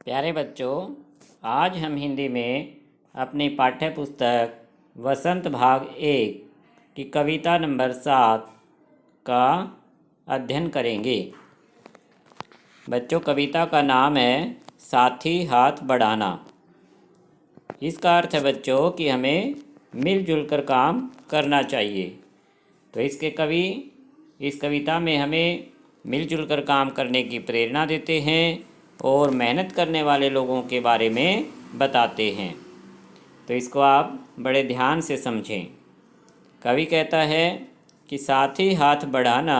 प्यारे बच्चों, आज हम हिंदी में अपनी पाठ्य पुस्तक वसंत भाग 1 की कविता नंबर 7 का अध्ययन करेंगे। बच्चों, कविता का नाम है साथी हाथ बढ़ाना। इसका अर्थ है बच्चों कि हमें मिलजुल कर काम करना चाहिए। तो इस कविता में हमें मिलजुल कर काम करने की प्रेरणा देते हैं और मेहनत करने वाले लोगों के बारे में बताते हैं। तो इसको आप बड़े ध्यान से समझें। कवि कहता है कि साथी हाथ बढ़ाना,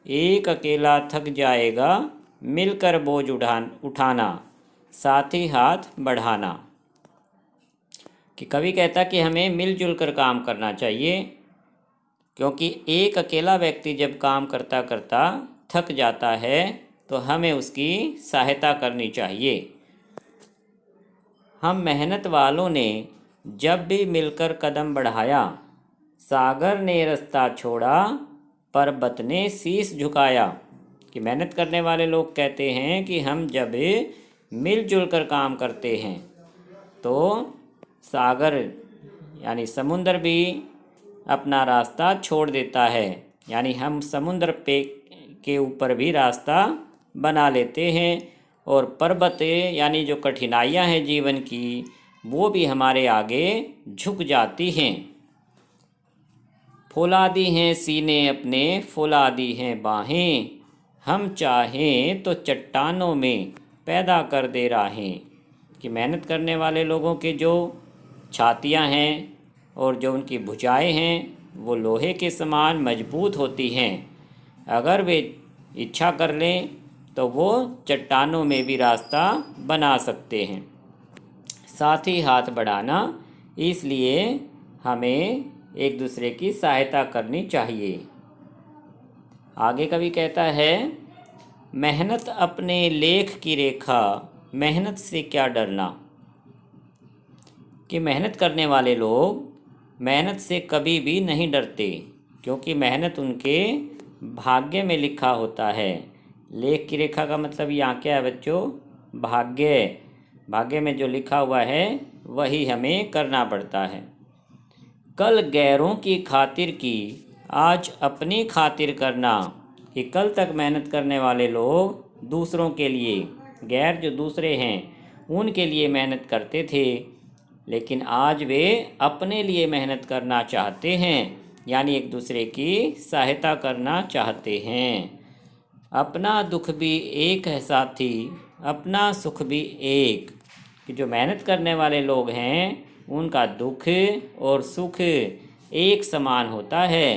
एक अकेला थक जाएगा, मिलकर बोझ उठाना, साथी हाथ बढ़ाना। कि कवि कहता कि हमें मिलजुल कर काम करना चाहिए, क्योंकि एक अकेला व्यक्ति जब काम करता करता थक जाता है तो हमें उसकी सहायता करनी चाहिए। हम मेहनत वालों ने जब भी मिलकर कदम बढ़ाया, सागर ने रास्ता छोड़ा, पर्वत ने शीश झुकाया। कि मेहनत करने वाले लोग कहते हैं कि हम जब मिलजुल कर काम करते हैं तो सागर यानी समुद्र भी अपना रास्ता छोड़ देता है, यानी हम समुद्र के ऊपर भी रास्ता बना लेते हैं। और पर्वत यानी जो कठिनाइयाँ हैं जीवन की, वो भी हमारे आगे झुक जाती हैं। फुला दी हैं सीने अपने, फुला दी हैं बाहें, हम चाहें तो चट्टानों में पैदा कर दे राहें। कि मेहनत करने वाले लोगों के जो छातियाँ हैं और जो उनकी भुजाएं हैं वो लोहे के समान मजबूत होती हैं। अगर वे इच्छा कर लें तो वो चट्टानों में भी रास्ता बना सकते हैं। साथ ही हाथ बढ़ाना, इसलिए हमें एक दूसरे की सहायता करनी चाहिए। आगे कवि कहता है, मेहनत अपने लेख की रेखा, मेहनत से क्या डरना। कि मेहनत करने वाले लोग मेहनत से कभी भी नहीं डरते, क्योंकि मेहनत उनके भाग्य में लिखा होता है। लेख की रेखा का मतलब यहाँ क्या है बच्चों? भाग्य में जो लिखा हुआ है वही हमें करना पड़ता है। कल गैरों की खातिर की, आज अपनी खातिर करना। कि कल तक मेहनत करने वाले लोग दूसरों के लिए, गैर जो दूसरे हैं उनके लिए मेहनत करते थे, लेकिन आज वे अपने लिए मेहनत करना चाहते हैं, यानी एक दूसरे की सहायता करना चाहते हैं। अपना दुख भी एक है साथी, अपना सुख भी एक। कि जो मेहनत करने वाले लोग हैं उनका दुख और सुख एक समान होता है,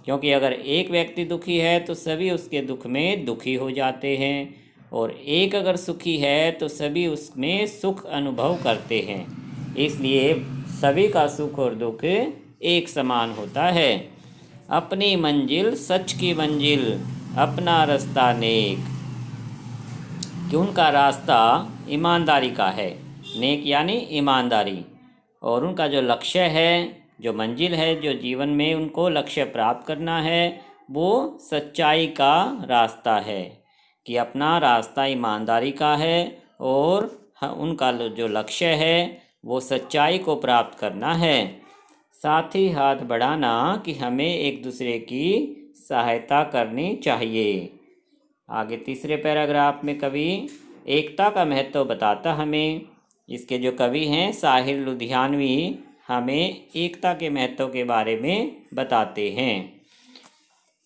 क्योंकि अगर एक व्यक्ति दुखी है तो सभी उसके दुख में दुखी हो जाते हैं, और एक अगर सुखी है तो सभी उसमें सुख अनुभव करते हैं। इसलिए सभी का सुख और दुख एक समान होता है। अपनी मंजिल सच की मंजिल, अपना रास्ता नेक। कि उनका रास्ता ईमानदारी का है, नेक यानी ईमानदारी, और उनका जो लक्ष्य है, जो मंजिल है, जो जीवन में उनको लक्ष्य प्राप्त करना है, वो सच्चाई का रास्ता है। कि अपना रास्ता ईमानदारी का है और उनका जो लक्ष्य है वो सच्चाई को प्राप्त करना है। साथ ही हाथ बढ़ाना, कि हमें एक दूसरे की सहायता करनी चाहिए। आगे तीसरे पैराग्राफ में कवि एकता का महत्व बताता हमें। इसके जो कवि हैं साहिर लुधियानवी, हमें एकता के महत्व के बारे में बताते हैं।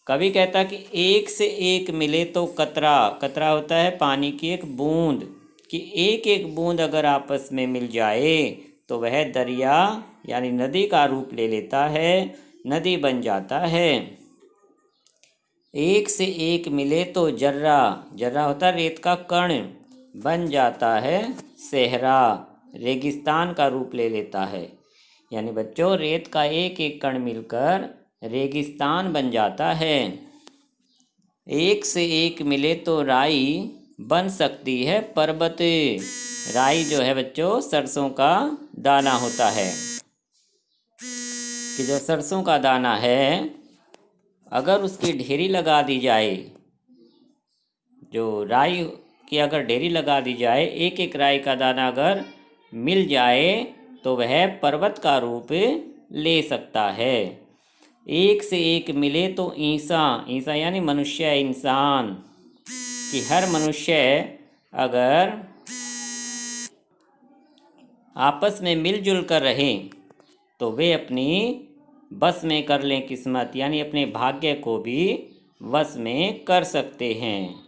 कवि कहता कि एक से एक मिले तो कतरा, कतरा होता है पानी की एक बूंद। कि एक एक बूंद अगर आपस में मिल जाए तो वह दरिया यानी नदी का रूप ले लेता है, नदी बन जाता है। एक से एक मिले तो जर्रा, जर्रा होता है रेत का कण, बन जाता है सहरा, रेगिस्तान का रूप ले लेता है। यानी बच्चों, रेत का एक एक कण मिलकर रेगिस्तान बन जाता है। एक से एक मिले तो राई, बन सकती है पर्वत। राई जो है बच्चों सरसों का दाना होता है। कि जो सरसों का दाना है अगर उसकी ढेरी लगा दी जाए, जो राई कि अगर ढेरी लगा दी जाए, एक एक राई का दाना अगर मिल जाए तो वह पर्वत का रूप ले सकता है। एक से एक मिले तो ईसा, ईसा यानी मनुष्य, इंसान, कि हर मनुष्य अगर आपस में मिलजुल कर रहें तो वे अपनी बस में कर लें किस्मत, यानी अपने भाग्य को भी वश में कर सकते हैं।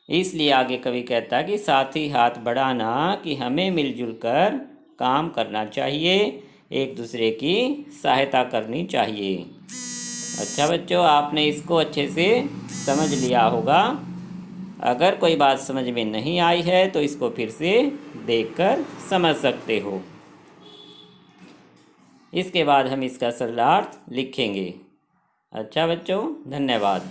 इसलिए आगे कवि कहता है कि साथ ही हाथ बढ़ाना, कि हमें मिलजुल कर काम करना चाहिए, एक दूसरे की सहायता करनी चाहिए। अच्छा बच्चों, आपने इसको अच्छे से समझ लिया होगा। अगर कोई बात समझ में नहीं आई है तो इसको फिर से देखकर समझ सकते हो। इसके बाद हम इसका सरलार्थ लिखेंगे। अच्छा बच्चों, धन्यवाद।